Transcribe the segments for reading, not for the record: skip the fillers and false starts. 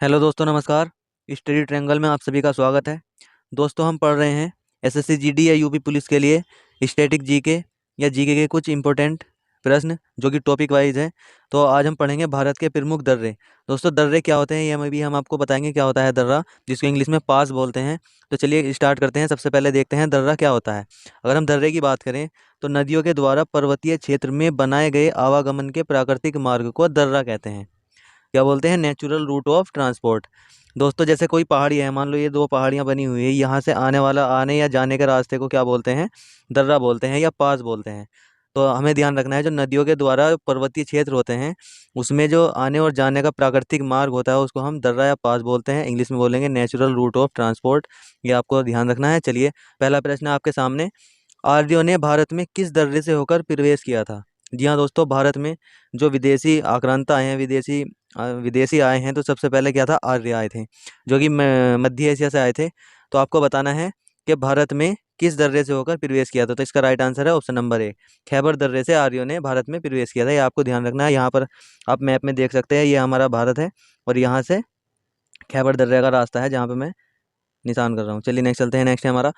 Hello दोस्तों, नमस्कार। Study triangle में आप सभी का स्वागत है। दोस्तों, हम पढ़ रहे हैं एसएससी जीडी या यूपी पुलिस के लिए स्टैटिक जीके या जीके के कुछ इंपॉर्टेंट प्रश्न जो कि टॉपिक वाइज हैं। तो आज हम पढ़ेंगे भारत के प्रमुख दर्रे। दोस्तों, दर्रे क्या होते हैं ये हम आपको बताएंगे क्या होता है दर्रा, जिसको इंग्लिश में पास बोलते हैं। तो चलिए स्टार्ट करते हैं। सबसे पहले देखते हैं दर्रा क्या होता है। अगर हम दर्रे की बात करें तो नदियों के द्वारा पर्वतीय क्षेत्र में बनाए गए आवागमन के प्राकृतिक मार्ग को दर्रा कहते हैं। क्या बोलते हैं? Natural route of transport. दोस्तों, जैसे कोई पहाड़ी है, मान लो ये दो पहाड़ियाँ बनी हुई है, यहाँ से आने या जाने के रास्ते को क्या बोलते हैं? दर्रा बोलते हैं या पास बोलते हैं। तो हमें ध्यान रखना है, जो नदियों के द्वारा पर्वतीय क्षेत्र होते हैं उसमें जो आने और जाने का प्राकृतिक मार्ग होता है उसको हम दर्रा या पास बोलते हैं। इंग्लिश में बोलेंगे नेचुरल रूट ऑफ ट्रांसपोर्ट। ये आपको ध्यान रखना है। चलिए, पहला प्रश्न आपके सामने। आर्यों ने भारत में किस दर्रे से होकर प्रवेश किया था? जी हाँ दोस्तों, भारत में जो विदेशी आक्रांता आए हैं, विदेशी आए हैं, तो सबसे पहले क्या था? आर्य आए थे, जो कि मध्य एशिया से आए थे। तो आपको बताना है कि भारत में किस दर्रे से होकर प्रवेश किया था। तो इसका राइट आंसर है ऑप्शन नंबर ए, खैबर दर्रे से आर्यों ने भारत में प्रवेश किया था। ये आपको ध्यान रखना है। यहाँ पर आप मैप में देख सकते हैं, ये हमारा भारत है और यहाँ से खैबर दर्रे का रास्ता है जहाँ पे मैं निशान कर रहा हूँ। चलिए नेक्स्ट चलते हैं। नेक्स्ट है हमारा,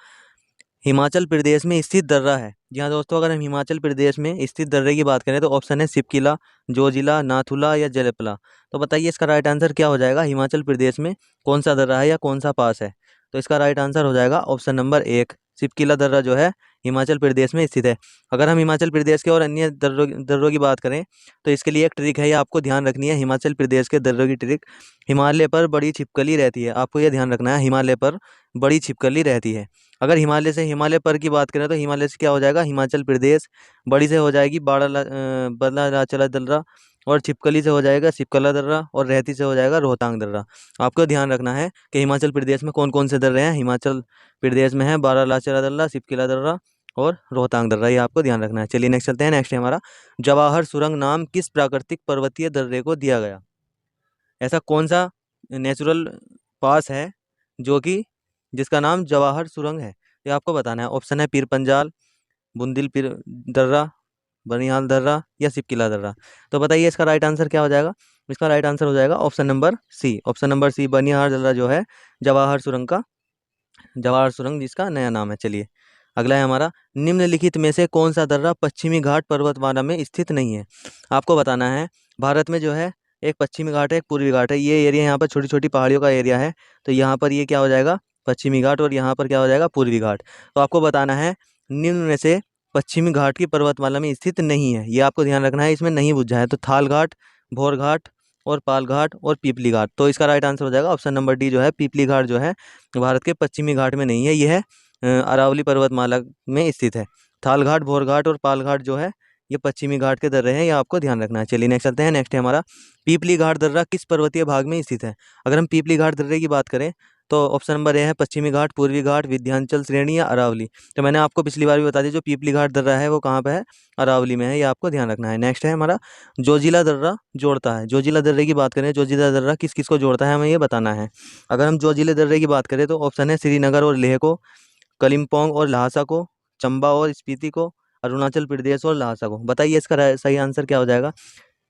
हिमाचल प्रदेश में स्थित दर्रा है। जी हाँ दोस्तों, अगर हम हिमाचल प्रदेश में स्थित दर्रे की बात करें तो ऑप्शन है सिपकिला, जोजिला, नाथुला या जलपला। तो बताइए इसका राइट आंसर क्या हो जाएगा? हिमाचल प्रदेश में कौन सा दर्रा है या कौन सा पास है? तो इसका राइट आंसर हो जाएगा ऑप्शन नंबर एक, सिपकिला दर्रा जो है हिमाचल प्रदेश में स्थित है। अगर हम हिमाचल प्रदेश के और अन्य दर्रों की बात करें तो इसके लिए एक ट्रिक है, ये आपको ध्यान रखनी है। हिमाचल प्रदेश के दर्रों की ट्रिक, हिमालय पर बड़ी छिपकली रहती है। आपको यह ध्यान रखना है, हिमालय पर बड़ी छिपकली रहती है। अगर हिमालय पर की बात करें तो हिमालय से क्या हो जाएगा? हिमाचल प्रदेश। बड़ी से हो जाएगी बल्लालाचला दर्रा, और छिपकली से हो जाएगा सिपकला दर्रा, और रहती से हो जाएगा रोहतांग दर्रा। आपको ध्यान रखना है कि हिमाचल प्रदेश में कौन कौन से दर्रे हैं। हिमाचल प्रदेश में है बारालाचला दर्रा, सिपकिला दर्रा और रोहतांग दर्रा। ये आपको ध्यान रखना है। चलिए नेक्स्ट चलते हैं। नेक्स्ट है हमारा, जवाहर सुरंग नाम किस प्राकृतिक पर्वतीय दर्रे को दिया गया? ऐसा कौन सा नेचुरल पास है जो कि जिसका नाम जवाहर सुरंग है? ये आपको बताना है। ऑप्शन है पीर पंजाल, बुंदिल पीर दर्रा, बनिहाल दर्रा या सिपकिला दर्रा। तो बताइए इसका राइट आंसर क्या हो जाएगा? इसका राइट आंसर हो जाएगा option number C. Option number C, Banihal दर्रा जो है जवाहर सुरंग का, जवाहर सुरंग जिसका नया नाम है। चलिए अगला है हमारा, निम्नलिखित में से कौन सा दर्रा पश्चिमी घाट पर्वतमाला में स्थित नहीं है? आपको बताना है। भारत में जो है एक पश्चिमी घाट है, एक पूर्वी घाट है। ये एरिया यहाँ पर छोटी छोटी पहाड़ियों का एरिया है। तो यहाँ पर ये क्या हो जाएगा? पश्चिमी घाट, और यहाँ पर क्या हो जाएगा? पूर्वी घाट। तो आपको बताना है निम्न में से पश्चिमी घाट की पर्वतमाला में स्थित नहीं है। ये आपको ध्यान रखना है, इसमें नहीं बुझा है। तो थाल घाट, भोर घाट और पाल घाट और पीपली घाट। तो इसका राइट आंसर हो जाएगा ऑप्शन नंबर डी जो है पीपली घाट, जो है भारत के पश्चिमी घाट में नहीं है। यह है अरावली पर्वतमाला में स्थित है। थाल घाट, भोर घाट और पाल घाट जो है ये पश्चिमी घाट के दर्रे हैं। ये आपको ध्यान रखना है। चलिए नेक्स्ट चलते हैं। नेक्स्ट है हमारा, पीपली घाट दर्रा किस पर्वतीय भाग में स्थित है? अगर हम पीपली घाट दर्रे की बात करें तो ऑप्शन नंबर ए है पश्चिमी घाट, पूर्वी घाट, विंध्याचल श्रेणी या अरावली। तो मैंने आपको पिछली बार भी बता दिया, जो पीपली घाट दर्रा है वो कहाँ पे है? अरावली में है। ये आपको ध्यान रखना है। नेक्स्ट है हमारा, जोजिला दर्रा जोड़ता है। जोजिला दर्रे की बात करें, जोजिला दर्रा किस किस को जोड़ता है हमें ये बताना है। अगर हम जोजिला दर्रे की बात करें तो ऑप्शन है श्रीनगर और लेह को, कलिम्पोंग और लहासा को, चंबा और स्पीति को, अरुणाचल प्रदेश और लहासा को। बताइए इसका सही आंसर क्या हो जाएगा?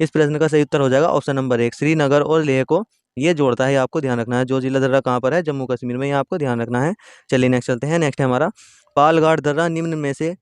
इस प्रश्न का सही उत्तर हो जाएगा ऑप्शन नंबर एक, श्रीनगर और लेह को ये जोड़ता है। ये आपको ध्यान रखना है। जो जिला दर्रा कहाँ पर है? जम्मू कश्मीर में। ये आपको ध्यान रखना है। चलिए नेक्स्ट चलते हैं। नेक्स्ट है हमारा, पालघाट दर्रा निम्न में से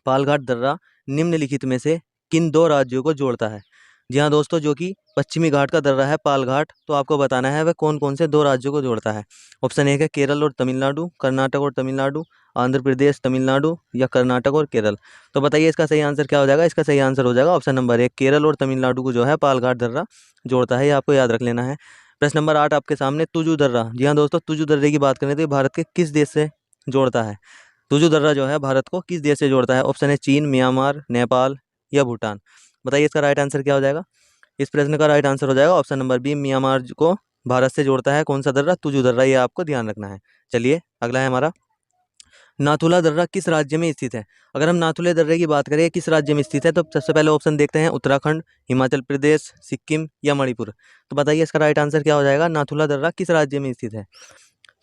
पालघाट दर्रा निम्नलिखित में से किन दो राज्यों को जोड़ता है? जी हाँ दोस्तों, जो कि पश्चिमी घाट का दर्रा है पालघाट, तो आपको बताना है वह कौन कौन से दो राज्यों को जोड़ता है। ऑप्शन एक है केरल और तमिलनाडु, कर्नाटक और तमिलनाडु, आंध्र प्रदेश, तमिलनाडु या कर्नाटक और केरल। तो बताइए इसका सही आंसर क्या हो जाएगा? इसका सही आंसर हो जाएगा ऑप्शन नंबर एक, केरल और तमिलनाडु को जो है पालघाट दर्रा जोड़ता है। ये आपको याद रख लेना है। प्रश्न नंबर 8 आपके सामने, तुजू दर्रा। जी हाँ दोस्तों, तुजू दर्रे की बात करें तो ये भारत के किस देश से जोड़ता है? तुजू दर्रा जो है भारत को किस देश से जोड़ता है? ऑप्शन है चीन, म्यांमार, नेपाल या भूटान। बताइए इसका राइट आंसर क्या हो जाएगा? इस प्रश्न का राइट आंसर हो जाएगा ऑप्शन नंबर बी, म्यांमार को भारत से जोड़ता है कौन सा दर्रा? तुजू दर्रा। ये आपको ध्यान रखना है। चलिए अगला है हमारा, नाथुला दर्रा किस राज्य में स्थित है? अगर हम नाथुला दर्रे की बात करें किस राज्य में स्थित है तो सबसे पहले ऑप्शन देखते हैं, उत्तराखंड, हिमाचल प्रदेश, सिक्किम या मणिपुर। तो बताइए इसका राइट आंसर क्या हो जाएगा? नाथुला दर्रा किस राज्य में स्थित है?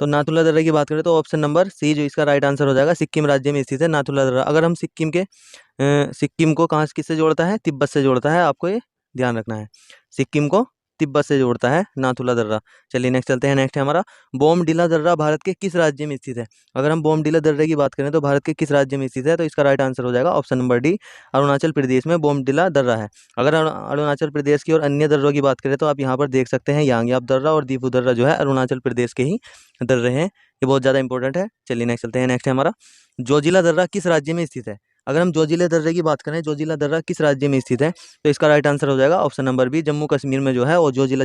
तो नाथुला दर्रा की बात करें तो ऑप्शन नंबर सी जो इसका राइट आंसर हो जाएगा, सिक्किम राज्य में स्थित है नाथुला दर्रा। अगर हम सिक्किम को कहाँ किससे जोड़ता है? तिब्बत से जोड़ता है। आपको ये ध्यान रखना है। सिक्किम को तिब्बत से जोड़ता है नाथुला दर्रा। चलिए नेक्स्ट चलते हैं। नेक्स्ट है हमारा बोमडिला दर्रा भारत के किस राज्य में स्थित है। अगर हम बोमडिला दर्रे की बात करें तो भारत के किस राज्य में स्थित है, तो इसका राइट आंसर हो जाएगा option number D, Arunachal Pradesh में बोमडिला दर्रा है। अगर अरुणाचल प्रदेश की और अन्य दर्रों की बात करें तो आप यहाँ पर देख सकते हैं यांगयाप दर्रा और दीपू दर्रा जो है अरुणाचल प्रदेश के ही दर्रे हैं। ये बहुत ज़्यादा इंपॉर्टेंट है। चलिए नेक्स्ट चलते हैं। नेक्स्ट है हमारा जोजिला दर्रा किस राज्य में स्थित है। अगर हम जोजिला दर्रे की बात करें, जोजिला दर्रा किस राज्य में स्थित है, तो इसका राइट आंसर हो जाएगा option number B, Jammu Kashmir में जो है और जोजिला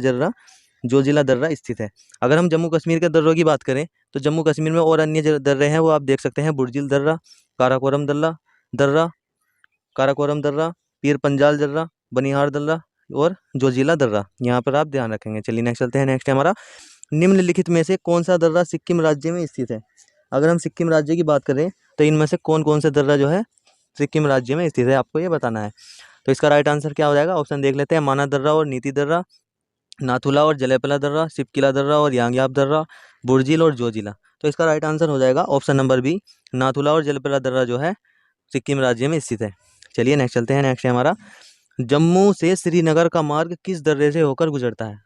दर्रा स्थित है। अगर हम जम्मू कश्मीर के दर्रों की बात करें तो जम्मू कश्मीर में और अन्य दर्रे हैं, वो आप देख सकते हैं बुर्जिल दर्रा, काराकोरम दर्रा, काराकोरम दर्रा, पीर पंजाल दर्रा, बनिहार दर्रा और जोजिला दर्रा। यहाँ पर आप ध्यान रखेंगे। चलिए नेक्स्ट चलते हैं। नेक्स्ट है हमारा निम्नलिखित में से कौन सा दर्रा सिक्किम राज्य में स्थित है। अगर हम सिक्किम राज्य की बात करें तो इनमें से कौन कौन से दर्रा जो है सिक्किम राज्य में स्थित है, आपको ये बताना है। तो इसका राइट आंसर क्या हो जाएगा, ऑप्शन देख लेते हैं। माना दर्रा और नीति दर्रा, नाथुला और जलेपला दर्रा, सिपकिला दर्रा और यांगयाप दर्रा, बुर्जिल और जोजिला। तो इसका राइट आंसर हो जाएगा ऑप्शन नंबर बी, नाथुला और जलेपला दर्रा जो है सिक्किम राज्य में स्थित है। चलिए नेक्स्ट चलते हैं। नेक्स्ट है हमारा जम्मू से श्रीनगर का मार्ग किस दर्रे से होकर गुजरता है।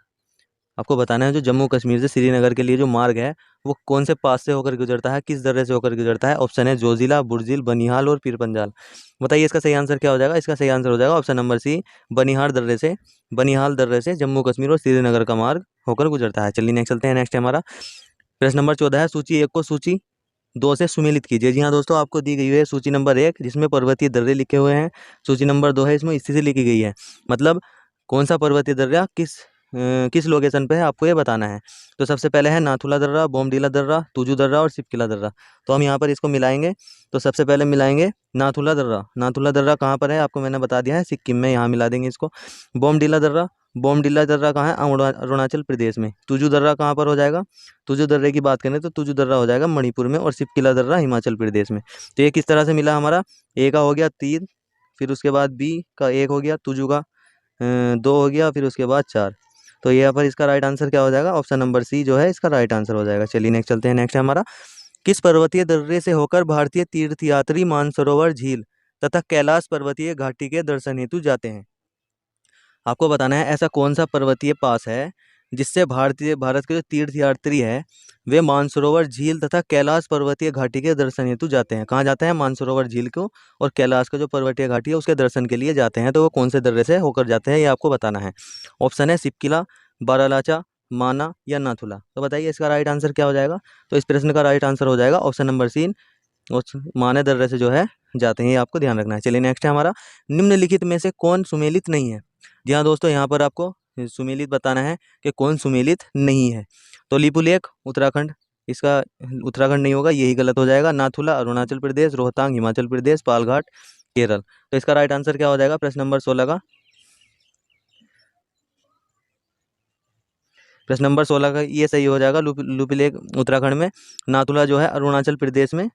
आपको बताना है जो जम्मू कश्मीर से श्रीनगर के लिए जो मार्ग है वो कौन से पास से होकर गुजरता है, किस दर्रे से होकर गुजरता है। ऑप्शन है जोजिला, बुर्जिल, बनिहाल और पीर पंजाल। बताइए इसका सही आंसर क्या हो जाएगा। इसका सही आंसर हो जाएगा ऑप्शन नंबर सी, बनिहाल दर्रे से जम्मू कश्मीर और श्रीनगर का मार्ग होकर गुजरता है। चलिए नेक्स्ट चलते हैं। नेक्स्ट है हमारा प्रश्न नंबर 14 है, सूची 1 को सूची 2 से सुमेलित कीजिए। जी हाँ दोस्तों, आपको दी गई है सूची नंबर 1 जिसमें पर्वतीय दर्रे लिखे हुए हैं, सूची नंबर 2 है इसमें स्थिति लिखी गई है, मतलब कौन सा पर्वतीय दर्रा किस लोकेशन पे है आपको ये बताना है। तो सबसे पहले है नाथुला दर्रा, बोमडिला दर्रा, तुजू दर्रा और सिपकिला दर्रा। तो हम यहाँ पर इसको मिलाएंगे। तो सबसे पहले मिलाएंगे नाथुला दर्रा कहाँ पर है आपको मैंने बता दिया है, सिक्किम में, यहाँ मिला देंगे इसको। बोमडिला दर्रा कहाँ है, अरुणाचल प्रदेश में। तुजू दर्रा कहाँ पर हो जाएगा, तुजू दर्रे की बात करें तो तुजू दर्रा हो जाएगा मणिपुर में, और सिपकिला दर्रा हिमाचल प्रदेश में। तो ये किस तरह से मिला हमारा, ए का हो गया 3, फिर उसके बाद बी का 1 हो गया, तुजू का 2 हो गया, फिर उसके बाद 4। तो यहाँ पर इसका राइट आंसर क्या हो जाएगा, ऑप्शन नंबर सी जो है इसका राइट आंसर हो जाएगा। चलिए नेक्स्ट चलते हैं। नेक्स्ट है हमारा किस पर्वतीय दर्रे से होकर भारतीय तीर्थयात्री मानसरोवर झील तथा कैलाश पर्वतीय घाटी के दर्शन हेतु जाते हैं। आपको बताना है ऐसा कौन सा पर्वतीय पास है जिससे भारत के जो तीर्थयात्री है वे मानसरोवर झील तथा कैलाश पर्वतीय घाटी के दर्शन हेतु जाते हैं। कहाँ जाते हैं, मानसरोवर झील को और कैलाश का जो पर्वतीय घाटी है उसके दर्शन के लिए जाते हैं। तो वो कौन से दर्रे से होकर जाते हैं ये आपको बताना है। ऑप्शन है सिपकिला, बारालाचा, माना या नाथुला। तो बताइए इसका राइट आंसर क्या हो जाएगा। तो इस प्रश्न का राइट आंसर हो जाएगा ऑप्शन नंबर सी, माने दर्रे से जो है जाते हैं, ये आपको ध्यान रखना है। चलिए नेक्स्ट है हमारा निम्नलिखित में से कौन सुमेलित नहीं है। जी हाँ दोस्तों, यहाँ पर आपको सुमेलित बताना है कि कौन सुमेलित नहीं है। तो लिपुलेख उत्तराखंड, इसका उत्तराखंड नहीं होगा, यही गलत हो जाएगा। नाथुला अरुणाचल प्रदेश, रोहतांग हिमाचल प्रदेश, पालघाट केरल। तो इसका राइट आंसर क्या हो जाएगा प्रश्न नंबर 16 का, प्रश्न नंबर 16 का ये सही हो जाएगा। लिपुलेख उत्तराखंड में, नाथुला जो है अरुणाचल प्रदेश में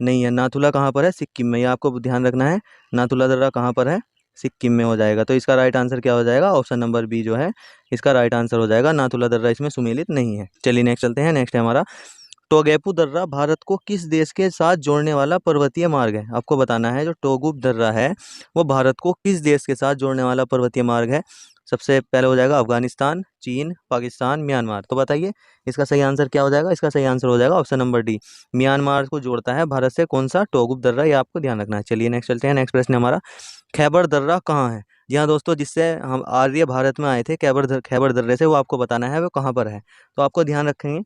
नहीं है। नाथुला कहाँ पर है, सिक्किम में, ये आपको ध्यान रखना है। नाथुला दर्रा कहाँ पर है, सिक्किम में हो जाएगा। तो इसका राइट आंसर क्या हो जाएगा, ऑप्शन नंबर बी जो है इसका राइट आंसर हो जाएगा। नाथुला दर्रा इसमें सुमेलित नहीं है। चलिए नेक्स्ट चलते हैं। नेक्स्ट है हमारा टोगेपू दर्रा भारत को किस देश के साथ जोड़ने वाला पर्वतीय मार्ग है। आपको बताना है जो टोगुप दर्रा है वो भारत को किस देश के साथ जोड़ने वाला पर्वतीय मार्ग है। सबसे पहले हो जाएगा अफगानिस्तान, चीन, पाकिस्तान, म्यांमार। तो बताइए इसका सही आंसर क्या हो जाएगा। इसका सही आंसर हो जाएगा ऑप्शन नंबर डी, म्यांमार को जोड़ता है भारत से कौन सा, टोगुप दर्रा, ये आपको ध्यान रखना है। चलिए नेक्स्ट चलते हैं। नेक्स्ट प्रश्न हमारा खैबर दर्रा कहाँ है। जी हाँ दोस्तों, जिससे हम आर्य भारत में आए थे खैबर दर्रे से, वो आपको बताना है वो कहाँ पर है। तो आपको ध्यान रखेंगे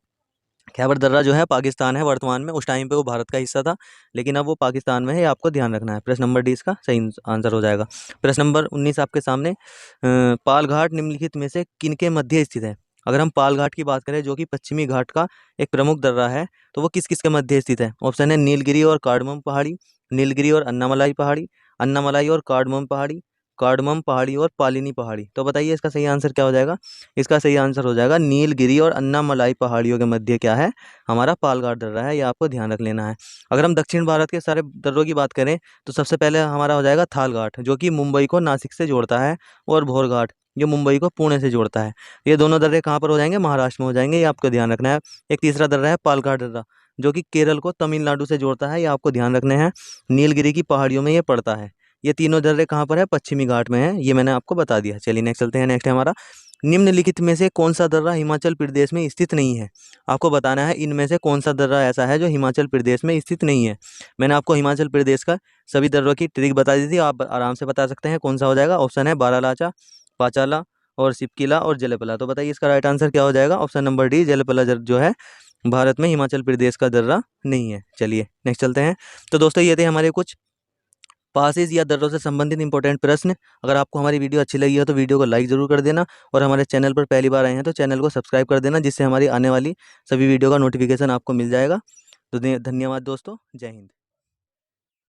खैबर दर्रा जो है पाकिस्तान है वर्तमान में, उस टाइम पे वो भारत का हिस्सा था लेकिन अब वो पाकिस्तान में है, ये आपको ध्यान रखना है। प्रश्न नंबर डी इसका सही आंसर हो जाएगा। प्रश्न नंबर 19 आपके सामने, पालघाट निम्नलिखित में से किनके मध्य स्थित है। अगर हम पालघाट की बात करें जो कि पश्चिमी घाट का एक प्रमुख दर्रा है, तो वो किस किस के मध्य स्थित है। ऑप्शन है नीलगिरी और कार्डमम पहाड़ी, नीलगिरी और अन्नामलाई पहाड़ी, अन्नामलाई और कार्डमम पहाड़ी और पालिनी पहाड़ी। तो बताइए इसका सही आंसर क्या हो जाएगा। इसका सही आंसर हो जाएगा नीलगिरी और अन्नामलाई पहाड़ियों के मध्य क्या है, हमारा पालघाट दर्रा है, ये आपको ध्यान रख लेना है। अगर हम दक्षिण भारत के सारे दर्रों की बात करें तो सबसे पहले हमारा हो जाएगा थाल घाट जो कि मुंबई को नासिक से जोड़ता है, और भोर घाट जो मुंबई को पुणे से जोड़ता है। ये दोनों दर्रे कहाँ पर हो जाएंगे, महाराष्ट्र में हो जाएंगे, ये आपको ध्यान रखना है। एक तीसरा दर्रा है पालघाट दर्रा जो कि केरल को तमिलनाडु से जोड़ता है, ये आपको ध्यान रखने हैं। नीलगिरी की पहाड़ियों में ये पड़ता है। ये तीनों दर्रे कहाँ पर है, पश्चिमी घाट में है, ये मैंने आपको बता दिया। चलिए नेक्स्ट चलते हैं। नेक्स्ट है हमारा निम्नलिखित में से कौन सा दर्रा हिमाचल प्रदेश में स्थित नहीं है। आपको बताना है इनमें से कौन सा दर्रा ऐसा है जो हिमाचल प्रदेश में स्थित नहीं है। मैंने आपको हिमाचल प्रदेश का सभी दर्रों की ट्रिक बता दी थी, आप आराम से बता सकते हैं कौन सा हो जाएगा। ऑप्शन है बारालाचा, पाचाला और सिपकिला और जलेपला। तो बताइए इसका राइट आंसर क्या हो जाएगा। ऑप्शन नंबर डी, जलेपला जो है भारत में हिमाचल प्रदेश का दर्रा नहीं है। चलिए नेक्स्ट चलते हैं। तो दोस्तों ये थे हमारे कुछ पासेज या दर्रों से संबंधित इंपॉर्टेंट प्रश्न। अगर आपको हमारी वीडियो अच्छी लगी हो तो वीडियो को लाइक जरूर कर देना, और हमारे चैनल पर पहली बार आए हैं तो चैनल को सब्सक्राइब कर देना, जिससे हमारी आने वाली सभी वीडियो का नोटिफिकेशन आपको मिल जाएगा। तो धन्यवाद दोस्तों, जय हिंद।